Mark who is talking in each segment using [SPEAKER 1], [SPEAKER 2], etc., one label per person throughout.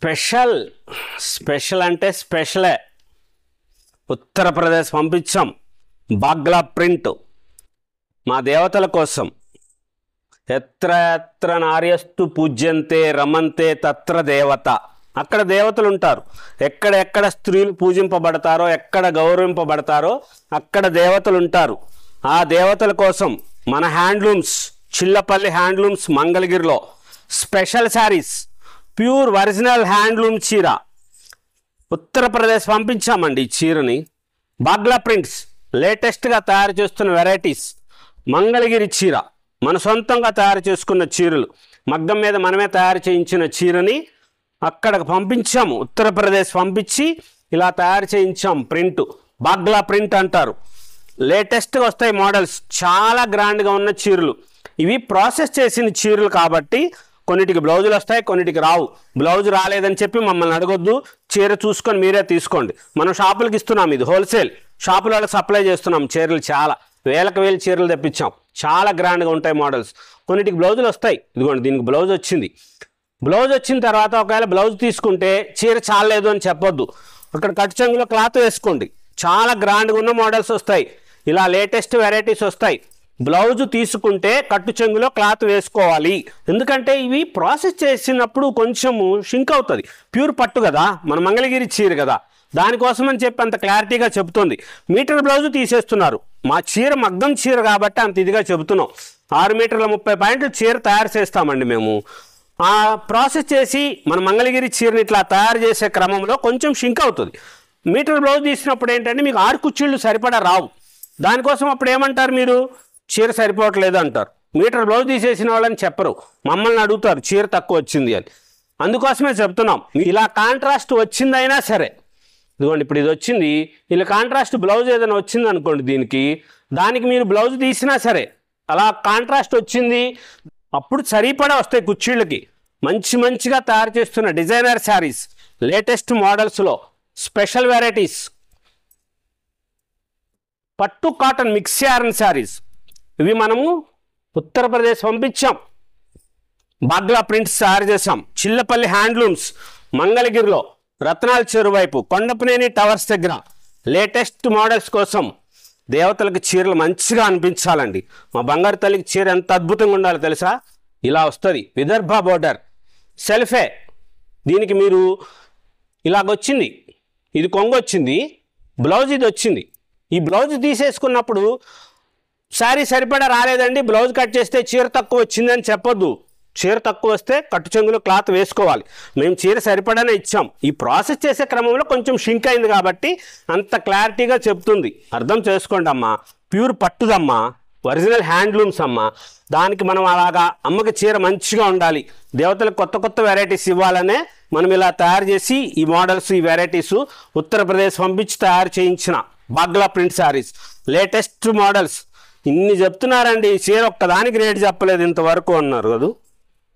[SPEAKER 1] Special అంటే స్పెషలే. ఉత్తరప్రదేశ్ పంపించాం. బాగ్లా print మా దేవతల కోసం. ఎత్ర ఎత్ర నార్యస్తు పూజ్యంతే రమంతే తత్ర దేవత. అక్కడ దేవతలు ఉంటారు. ఎక్కడెక్కడ స్త్రీలు పూజింపబడతారో, ఎక్కడ గౌరవింపబడతారో అక్కడ దేవతలు ఉంటారు. ఆ దేవతల కోసం మన హ్యాండ్లూమ్స్, చిల్లపల్లి హ్యాండ్లూమ్స్ మంగళగిరిలో special saris, pure original handloom చీర ఉత్తరప్రదేశ్ పంపించామండి. ఈ చీరని బాగ్లా ప్రింట్స్ లేటెస్ట్గా తయారు చేస్తున్న వెరైటీస్. మంగళగిరి చీర మన సొంతంగా తయారు చేసుకున్న చీరలు, మగ్గం మీద మనమే తయారు చేయించిన చీరని అక్కడికి పంపించాము. ఉత్తరప్రదేశ్ పంపించి ఇలా తయారు చేయించాం. ప్రింట్ బాగ్లా ప్రింట్ అంటారు. లేటెస్ట్గా వస్తాయి మోడల్స్. చాలా గ్రాండ్గా ఉన్న చీరలు ఇవి. ప్రాసెస్ చేసిన చీరలు కాబట్టి కొన్నిటికి బ్లౌజులు వస్తాయి, కొన్నిటికి రావు. బ్లౌజ్ రాలేదని చెప్పి మమ్మల్ని అడగొద్దు. చీర చూసుకొని మీరే తీసుకోండి. మనం షాపులకి ఇస్తున్నాం. ఇది హోల్సేల్ షాపులలో సప్లై చేస్తున్నాం. చీరలు చాలా వేలకు వేలు చీరలు తెప్పించాం. చాలా గ్రాండ్గా ఉంటాయి మోడల్స్. కొన్నిటికి బ్లౌజులు వస్తాయి. ఇదిగోండి, దీనికి బ్లౌజ్ వచ్చింది. బ్లౌజ్ వచ్చిన తర్వాత ఒకవేళ బ్లౌజ్ తీసుకుంటే చీర చాలలేదు అని చెప్పొద్దు. అక్కడ కట్టు చెంగులో క్లాత్ వేసుకోండి. చాలా గ్రాండ్గా ఉన్న మోడల్స్ వస్తాయి. ఇలా లేటెస్ట్ వెరైటీస్ వస్తాయి. బ్లౌజ్ తీసుకుంటే కట్టు చెంగులో క్లాత్ వేసుకోవాలి. ఎందుకంటే ఇవి ప్రాసెస్ చేసినప్పుడు కొంచెము షింక్ అవుతుంది. ప్యూర్ పట్టు కదా, మన మంగళగిరి చీర కదా, దానికోసం అని చెప్పి అంత క్లారిటీగా చెబుతుంది. మీటర్ బ్లౌజ్ తీసేస్తున్నారు. మా చీర మగ్గం చీర కాబట్టి అంత ఇదిగా చెబుతున్నాం. 6 మీటర్ల 30 పాయింట్లు చీర తయారు చేస్తామండి మేము. ఆ ప్రాసెస్ చేసి మన మంగళగిరి చీరని ఇట్లా తయారు చేసే క్రమంలో కొంచెం షింక్ అవుతుంది. మీటర్ బ్లౌజ్ తీసినప్పుడు ఏంటంటే మీకు 6 కుర్చీళ్ళు సరిపడా రావు. దానికోసం అప్పుడు ఏమంటారు, మీరు చీర సరిపోవట్లేదు అంటారు. మీటర్ బ్లౌజ్ తీసేసిన వాళ్ళని చెప్పరు, మమ్మల్ని అడుగుతారు చీర తక్కువ వచ్చింది అని. అందుకోసమే చెప్తున్నాం. ఇలా కాంట్రాస్ట్ వచ్చిందైనా సరే, ఇదిగోండి ఇప్పుడు ఇది వచ్చింది, ఇలా కాంట్రాస్ట్ బ్లౌజ్ ఏదైనా వచ్చింది అనుకోండి, దానికి మీరు బ్లౌజ్ తీసినా సరే అలా కాంట్రాస్ట్ వచ్చింది అప్పుడు సరిపడా వస్తాయి కుర్చీళ్ళకి. మంచిగా తయారు చేస్తున్న డిజైనర్ శారీస్, లేటెస్ట్ మోడల్స్లో స్పెషల్ వెరైటీస్, పట్టు కాటన్ మిక్స్ యార్న్ శారీస్ ఇవి మనము ఉత్తరప్రదేశ్ పంపించాం. బాగ్లా ప్రింట్స్ తయారు చేసాం. చిల్లపల్లి హ్యాండ్లూమ్స్ మంగళగిరిలో రత్నాల చెరువు వైపు కొండపనేని టవర్స్ దగ్గర లేటెస్ట్ మోడల్స్ కోసం. దేవతలకు చీరలు మంచిగా అనిపించాలండి. మా బంగారు తల్లికి చీర ఎంత అద్భుతంగా ఉండాలో తెలుసా? ఇలా వస్తుంది. విదర్భ బోర్డర్ సెల్ఫే. దీనికి మీరు ఇలాగొచ్చింది, ఇది కొంగు వచ్చింది, బ్లౌజ్ ఇది వచ్చింది. ఈ బ్లౌజ్ తీసేసుకున్నప్పుడు శారీ సరిపడా రాలేదండి, బ్లౌజ్ కట్ చేస్తే చీర తక్కువ వచ్చిందని చెప్పొద్దు. చీర తక్కువ వస్తే కట్టు చెంగులో క్లాత్ వేసుకోవాలి. మేము చీర సరిపడానే ఇచ్చాం. ఈ ప్రాసెస్ చేసే క్రమంలో కొంచెం షింక్ అయింది కాబట్టి అంత క్లారిటీగా చెప్తుంది. అర్థం చేసుకోండి అమ్మా. ప్యూర్ పట్టుదమ్మా, ఒరిజినల్ హ్యాండ్లూమ్స్ అమ్మా. దానికి మనం అలాగా అమ్మకి చీర మంచిగా ఉండాలి, దేవతలకు కొత్త వెరైటీస్ ఇవ్వాలనే మనం ఇలా తయారు చేసి ఈ మోడల్స్, ఈ వెరైటీస్ ఉత్తరప్రదేశ్ పంపించి తయారు చేయించిన బాగ్లా ప్రింట్ శారీస్ లేటెస్ట్ మోడల్స్. ఇన్ని చెప్తున్నారండి. ఈ చీర ఒక్కదానికి రేటు చెప్పలేదు ఇంతవరకు అన్నారు కదా.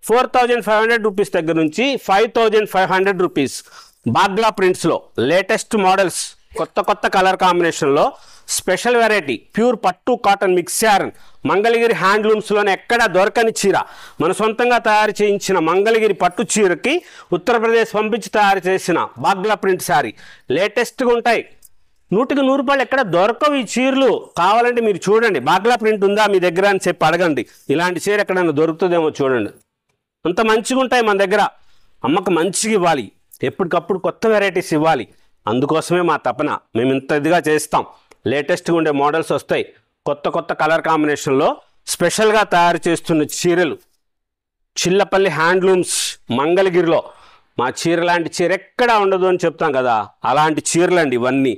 [SPEAKER 1] 4500 రూపీస్ దగ్గర నుంచి 5500 రూపీస్ బాగ్లా ప్రింట్స్లో లేటెస్ట్ మోడల్స్, కొత్త కలర్ కాంబినేషన్లో స్పెషల్ వెరైటీ, ప్యూర్ పట్టు కాటన్ మిక్స్ యార్న్ మంగళగిరి హ్యాండ్లూమ్స్లోనే ఎక్కడా దొరకని చీర. మన సొంతంగా తయారు చేయించిన మంగళగిరి పట్టు చీరకి ఉత్తరప్రదేశ్ పంపించి తయారు చేసిన బాగ్లా ప్రింట్ శారీ లేటెస్ట్గా ఉంటాయి. 100కి 100 రూపాయలు ఎక్కడ దొరకవు ఈ చీరలు. కావాలంటే మీరు చూడండి, బాగ్లా ప్రింట్ ఉందా మీ దగ్గర అని చెప్పి అడగండి. ఇలాంటి చీర ఎక్కడైనా దొరుకుతుందేమో చూడండి. అంత మంచిగా ఉంటాయి మన దగ్గర. అమ్మకు మంచిగా ఇవ్వాలి, ఎప్పటికప్పుడు కొత్త వెరైటీస్ ఇవ్వాలి. అందుకోసమే మా తపన. మేము ఇంత ఇదిగా చేస్తాం. లేటెస్ట్గా ఉండే మోడల్స్ వస్తాయి. కొత్త కలర్ కాంబినేషన్లో స్పెషల్గా తయారు చేస్తున్న చీరలు చిల్లపల్లి హ్యాండ్లూమ్స్ మంగళగిరిలో. మా చీర లాంటి చీర ఎక్కడా ఉండదు అని చెప్తాం కదా, అలాంటి చీరలండి ఇవన్నీ.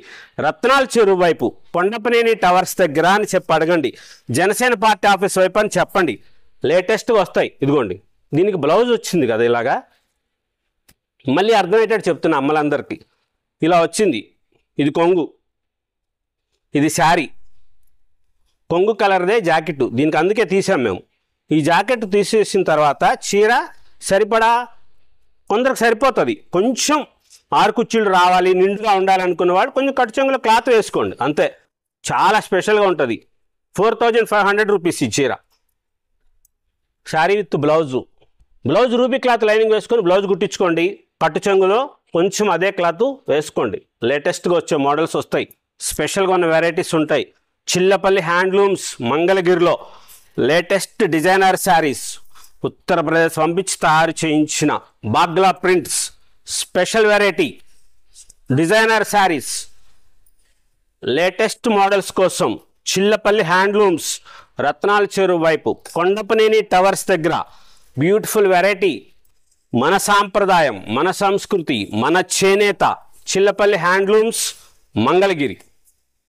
[SPEAKER 1] రత్నాల చెరువు వైపు కొండపనేని టవర్స్ దగ్గర అని చెప్పి అడగండి. జనసేన పార్టీ ఆఫీస్ వైపు అని చెప్పండి. లేటెస్ట్గా వస్తాయి. ఇదిగోండి, దీనికి బ్లౌజ్ వచ్చింది కదా ఇలాగా. మళ్ళీ అర్థమయ్యేటట్టు చెప్తున్నా అమ్మలందరికీ. ఇలా వచ్చింది. ఇది కొంగు, ఇది శారీ. కొంగు కలర్దే జాకెట్. దీనికి అందుకే తీసాం మేము. ఈ జాకెట్ తీసేసిన తర్వాత చీర సరిపడా కొందరికి సరిపోతుంది. కొంచెం 6 కుర్చీలు రావాలి, నిండుగా ఉండాలనుకున్నవాడు కొంచెం కట్టు చెంగులో క్లాత్ వేసుకోండి అంతే. చాలా స్పెషల్గా ఉంటుంది. 4500 రూపీస్ ఈ చీర. Sari with blouse ruby cloth lining వేసుకొని బ్లౌజ్ కుట్టించుకోండి. పట్టు చెంగులో కొంచెం అదే క్లాత్ వేసుకోండి. లేటెస్ట్గా వచ్చే మోడల్స్ వస్తాయి, స్పెషల్గా ఉన్న వెరైటీస్ ఉంటాయి. చిల్లపల్లి హ్యాండ్లూమ్స్ మంగళగిరిలో లేటెస్ట్ డిజైనర్ శారీస్ ఉత్తరప్రదేశ్ పంపించి తయారు చేయించిన బాగ్లా prints special variety designer sarees latest models కోసం చిల్లపల్లి హ్యాండ్లూమ్స్ రత్నాల చెరువు వైపు కొండపనేని టవర్స్ దగ్గర బ్యూటిఫుల్ వెరైటీ. మన సాంప్రదాయం, మన సంస్కృతి, మన చేనేత చిల్లపల్లి హ్యాండ్లూమ్స్ మంగళగిరి.